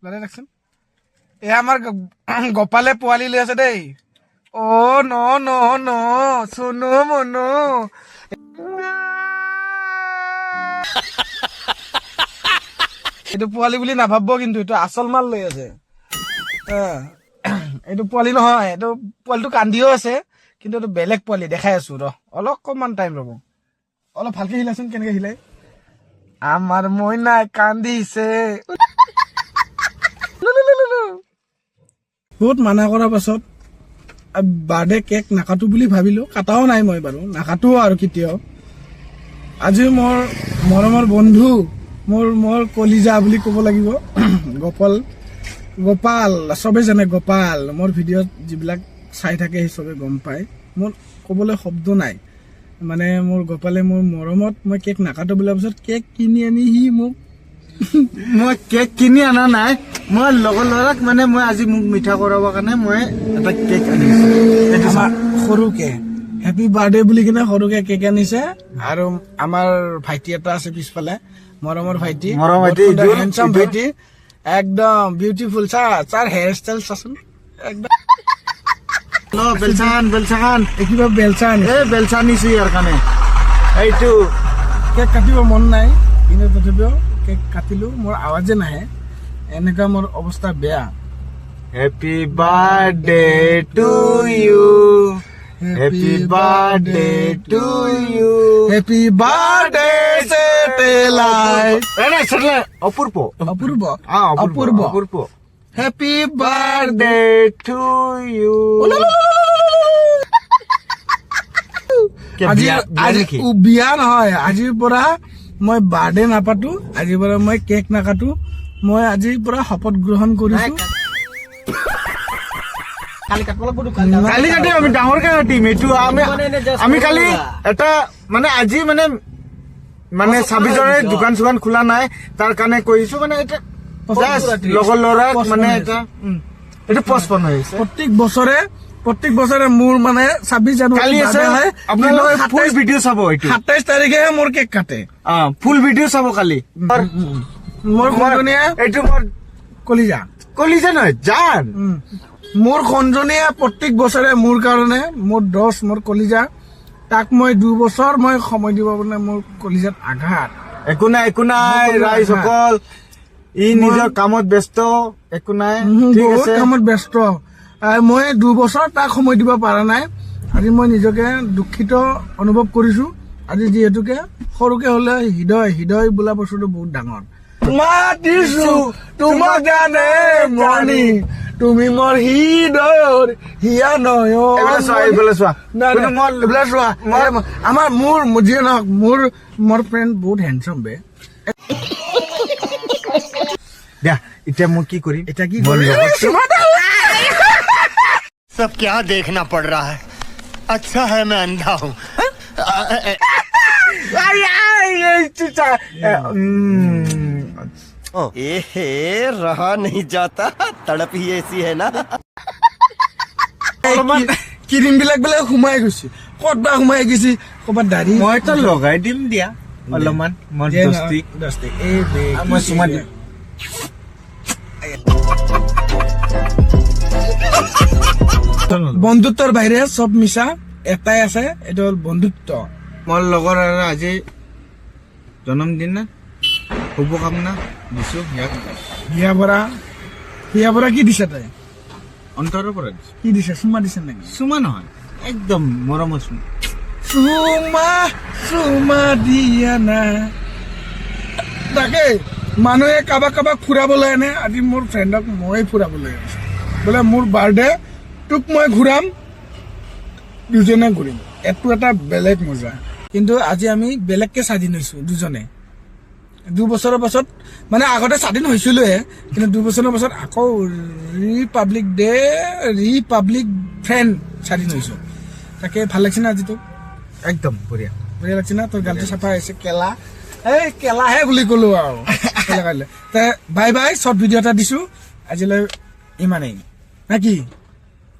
লৰাই ৰাখচোন এ আমাৰ গোপালে পোৱালি লৈ আছে দেই অ ন ন ন সোনো মনো এইটো পোৱালি বুলি নাভাবব কিন্তু এইটো আচল মাল লৈ আছে এইটো পোৱালি নহয় এইটো পোৱালিটো কান্দিও আছে কিন্তু এইটো বেলেগ পোৱালি দেখাই আছো ৰ অলপমান টাইম ৰ'ব অলপ ভালকে হিলাচোন কেনেকে হিলাই আমাৰ মইনাই কান্দিছে বহুত মানা কৰাৰ পাছত বাৰ্থডে কেক নাকাটো বুলি ভাবিলো কাটাও নাই মই বাৰু নাকাটো আৰু কেতিয়াও আজি মোৰ মৰমৰ বন্ধু মোৰ কলিজা বুলি ক'ব লাগিব গোপাল চবে জানে গোপাল মোৰ ভিডিঅ'ত যিবিলাক চাই থাকে সেই চবে গম পায় মোৰ ক'বলৈ শব্দ নাই মানে মোৰ গোপালে মোৰ মৰমত মই কেক নাকাটো বুলি পিছত কেক কিনি আনি সি মোক মই কেক কিনি আনা নাই মই লগৰ ল'ৰাক মানে মই আজি মোক মিঠা কৰাব কাৰণে মই এটা কেক আনিছো সৰুকে হেপী বাৰ্থডে বুলি কিনে সৰুকে কেক আনিছে আৰু আমাৰ ভাইটি এটা আছে পিছফালে মৰমৰ ভাইটি হেণ্ডচাম ভাইটি একদম বিউটিফুল চাৰ হেয়াৰ ষ্টাইল চাচোন একদম বেলচান কিবা বেলচা আনিছে বেলচা আনিছো ইয়াৰ কাৰণে এইটো কেক কাটিব মন নাই কিন্তু তথাপিও কেক কাটিলো মোৰ আৱাজে নাহে এনেকুৱা মোৰ অৱস্থা বেয়া happy birthday to you happy birthday to you happy birthday Apurba happy birthday to you আজি বিয়া নহয় আজিৰ পৰা মই বাৰ্থডে নাপাতো আজিৰ পৰা মই কেক নাকাটো মই আজিৰ পৰা শপত গ্ৰহণ কৰিছো কালি কাটিম আমি ডাঙৰকে কাটিম এইটো আমি কালি এটা মানে আজি মানে 26 দোকান চোকান খোলা নাই তাৰ কাৰণে কৰিছো মানে এটা লগৰ ল'ৰাক মানে এটা এইটো পষ্টপন হৈ আছে প্ৰত্যেক বছৰে মোৰ মানে 26 জানুৱাৰী হয় আপোনালোকে ফুল ভিডিঅ' চাব এইটো 27 তাৰিখে মোৰ কেক কাটে ফুল ভিডিঅ' চাব কালি মোৰ খঞ্জনীয়ে এইটো মোৰ কলিজা নহয় জান মোৰ খঞ্জনীয়ে প্ৰত্যেক বছৰে মোৰ কাৰণে মোৰ দোষ মোৰ কলিজা তাক মই 2 বছৰ মই সময় দিব মানে মোৰ কলিজাত আঘাত একো নাই ৰাইজসকল ই নিজৰ কামত ব্যস্ত একো নাই ঠিক আছে কামত ব্যস্ত মই 2 বছৰ তাক সময় দিব পৰা নাই আজি মই নিজকে দুখিত অনুভৱ কৰিছো আজি যিহেতুকে সৰুকে হলে হৃদয় বোলা বস্তুটো বহুত ডাঙৰ মাতিছো তোমাক জানে মনি তুমি মোৰ হৃদয়ৰ হিয়া আমাৰ মোৰ যিয়ে নহওক মোৰ ফ্ৰেণ্ড বহুত হেণ্ডচাম বে দিয়া এতিয়া মই কি কৰিম এটা কি सब क्या देखना पड़ रहा है अच्छा है मैं अंधा हूँ रहा नहीं जाता तड़प ही ऐसी है ना ক্ৰীম বিলাক বোলে সোমাই গৈছে ক'ত বা সোমাই গৈছে ক'ৰবাত দাঢ়ি মইতো লগাই দিম দিয়া অলপমান মই চুমা দিম বন্ধুত্বৰ বাহিৰে চব মিছা এটাই আছে এইটো হ'ল বন্ধুত্ব মোৰ লগৰ আৰু আজি জন্মদিন না শুভকামনা দিছো হিয়া বৰা কি দিছে তাই অন্তৰৰ পৰা দিছো কি দিছে চুমা দিছে নেকি চুমা নহয় একদম মৰমৰ চুমা দিয়া না তাকে মানুহে কাৰোবাক ফুৰাবলৈ আনে আজি মোৰ ফ্ৰেণ্ডক মই ফুৰাবলৈ আনিছো বোলে মোৰ বাৰ্থডে তোক মই ঘূৰাম দুজনে ঘূৰিম এইটো এটা বেলেগ মজা কিন্তু আজি আমি বেলেগকে স্বাধীন হৈছো দুজনে 2 বছৰৰ পাছত মানে আগতে স্বাধীন হৈছিলোহে কিন্তু 2 বছৰৰ পাছত আকৌ ৰিপাব্লিক ফ্ৰেণ্ড স্বাধীন হৈছো তাকে ভাল লাগিছে না আজি তোক একদম বঢ়িয়া লাগছে না তোৰ গালটো চাফা হৈছে কেলাহে বুলি ক'লো আৰু বাই শ্বৰ্ট ভিডিঅ' এটা দিছো আজিলৈ ইমানেই না কি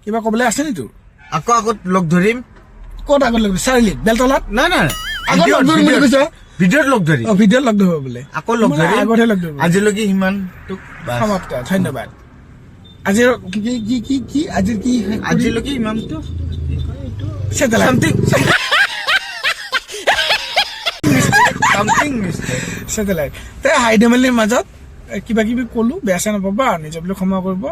কিবা ক'বলৈ আছে নি তোৰ আকৌ লগ ধৰিম ক'ত আগত লগ চাৰিআলিত বেলতলাত নাই আগত লগ ধৰিম বুলি কৈছ ভিডিঅ'ত লগ ধৰি ভিডিঅ'ত লগ ধৰিব বোলে আকৌ লগ ধৰি আগতহে লগ ধৰিব আজিলৈকে সিমান সমাপ্ত ধন্যবাদ আজিৰ কি আজিৰ কি আজিলৈকে ইমানটো চেটেলাইট সামথিং মিষ্টেক চেটেলাইট তে হাইডেমেলিৰ মাজত কিবা কিবি ক'লো বেয়া চেয়া নাপাবা নিজে বুলি ক্ষমা কৰিব